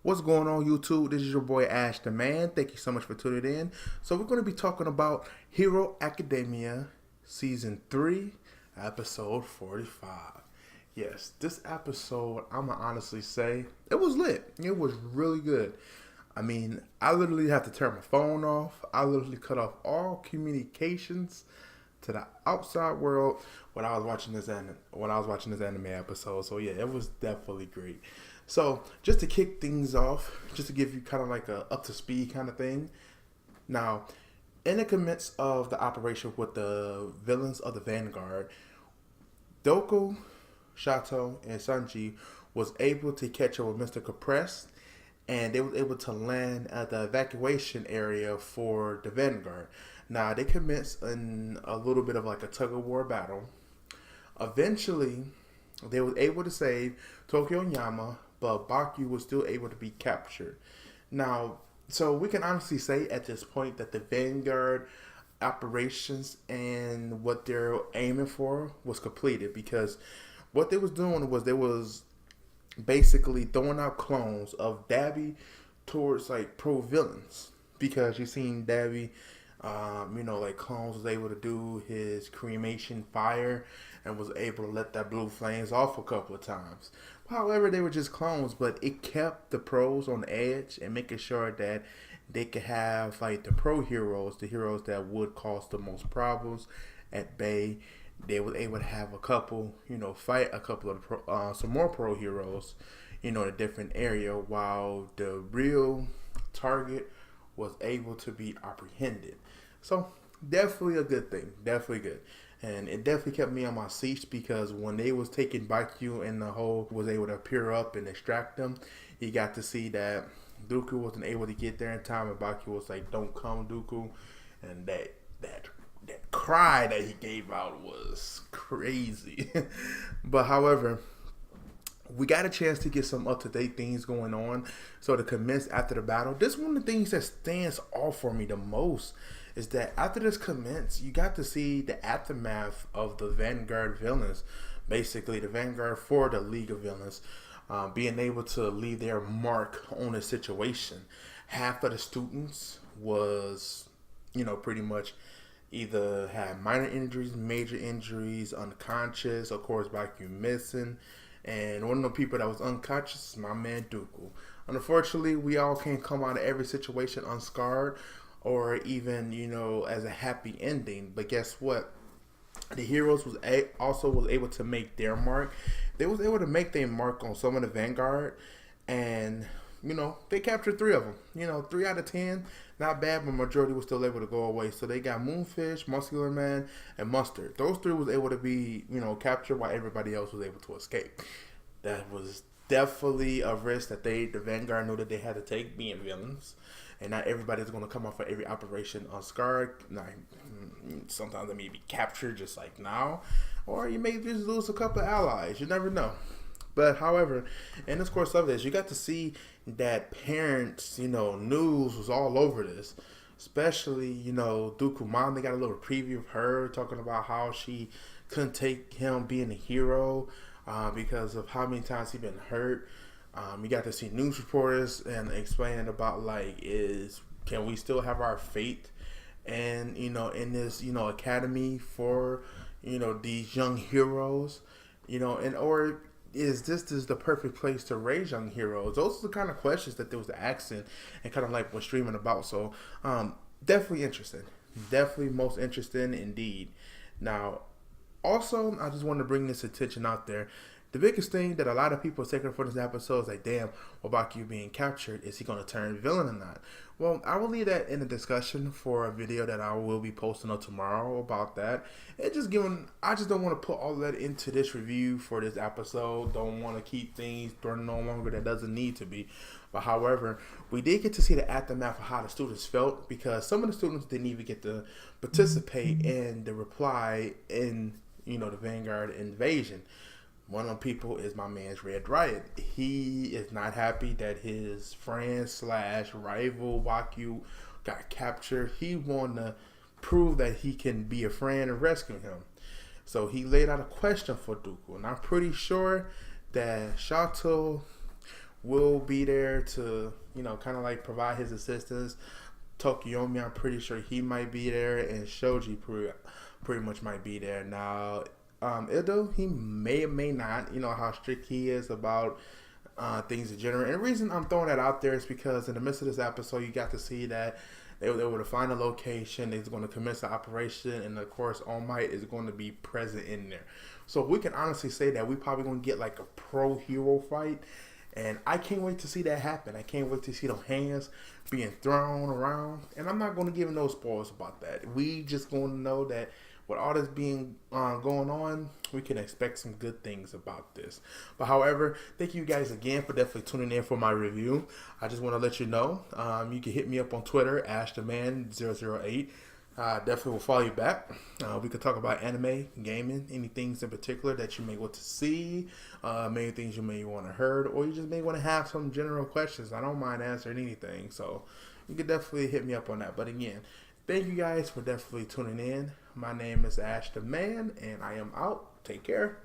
What's going on, YouTube? This is your boy AshTheMan. Thank you so much for tuning in. So we're going to be talking about Hero Academia Season 3, Episode 45. Yes, this episode, I'm going to honestly say, it was lit. It was really good. I mean, I literally had to turn my phone off. I literally cut off all communications to the outside world when I was watching this anime episode. So yeah, it was definitely great. So just to kick things off, just to give you kind of like a up to speed kind of thing. Now, in the commence of the operation with the villains of the Vanguard, Doko, Shato, and Sanji was able to catch up with Mr. Compressed, and they were able to land at the evacuation area for the Vanguard. Now, they commenced in a little bit of like a tug-of-war battle. Eventually, they were able to save Tokyo and Yama, but Baku was still able to be captured. Now, so we can honestly say at this point that the Vanguard operations and what they're aiming for was completed, because what they was doing was they was basically throwing out clones of Dabi towards like pro villains, because you seen Dabi, like clones was able to do his cremation fire and was able to let that blue flames off a couple of times. However, they were just clones, but it kept the pros on the edge and making sure that they could have like the pro heroes, the heroes that would cause the most problems at bay. They were able to have a couple, fight a couple of some more pro heroes, in a different area, while the real target was able to be apprehended. So definitely a good thing, definitely good. And it definitely kept me on my seats, because when they was taking Baikyu and the whole was able to appear up and extract them, you got to see that Dooku wasn't able to get there in time, and Baikyu was like, "Don't come, Dooku," and that cry that he gave out was crazy. But however, we got a chance to get some up-to-date things going on. So to commence after the battle, this is one of the things that stands off for me the most, is that after this commence, you got to see the aftermath of the Vanguard villains, basically the Vanguard for the League of Villains, being able to leave their mark on the situation. Half of the students was, pretty much either had minor injuries, major injuries, unconscious, of course, Baku missing. And one of the people that was unconscious is my man Dooku. Unfortunately, we all can't come out of every situation unscarred, or even, as a happy ending. But guess what? The heroes also was able to make their mark. They was able to make their mark on some of the Vanguard, and they captured 3 of them. 3 out of 10, not bad, but majority was still able to go away. So they got Moonfish, Muscular Man, and Mustard. Those 3 was able to be, captured, while everybody else was able to escape. That was definitely a risk that the Vanguard knew that they had to take, being villains. And not everybody's going to come off for every operation unscarred. Sometimes they may be captured just like now, or you may just lose a couple of allies. You never know. But however, in this course of this, you got to see that parents, news was all over this. Especially, Dooku mom, they got a little preview of her talking about how she couldn't take him being a hero because of how many times he been hurt. You got to see news reporters and explaining about can we still have our fate, and in this academy for these young heroes, or is this the perfect place to raise young heroes? Those are the kind of questions that there was asking and kind of like was streaming about. So definitely interesting, definitely most interesting indeed. Now, also, I just want to bring this attention out there. The biggest thing that a lot of people are taking for this episode is like, damn, what about you being captured? Is he going to turn villain or not? Well, I will leave that in a discussion for a video that I will be posting on tomorrow about that. I just don't want to put all that into this review for this episode. Don't want to keep things running no longer that doesn't need to be. But however, we did get to see the aftermath of how the students felt, because some of the students didn't even get to participate in the reply in, the Vanguard invasion. One of the people is my man's Red Riot. He is not happy that his friend / rival Baku got captured. He wanted to prove that he can be a friend and rescue him. So he laid out a question for Dooku, and I'm pretty sure that Shato will be there to, kind of like provide his assistance. Tokyomi, I'm pretty sure he might be there, and Shoji pretty much might be there. Now, Ido, he may or may not. You know how strict he is about things in general. And the reason I'm throwing that out there is because in the midst of this episode, you got to see that they were able to find a location. They're going to commence the operation, and of course, All Might is going to be present in there. So we can honestly say that we probably going to get like a pro hero fight. And I can't wait to see that happen. I can't wait to see those hands being thrown around. And I'm not going to give no spoilers about that. We just going to know that with all this being going on, we can expect some good things about this. But however, thank you guys again for definitely tuning in for my review. I just want to let you know, you can hit me up on Twitter, AshTheMan008. Definitely will follow you back. We could talk about anime, gaming, any things in particular that you may want to see, many things you may want to heard, or you just may want to have some general questions. I don't mind answering anything, so you could definitely hit me up on that. But again, thank you guys for definitely tuning in. My name is AshTheMan, and I am out. Take care.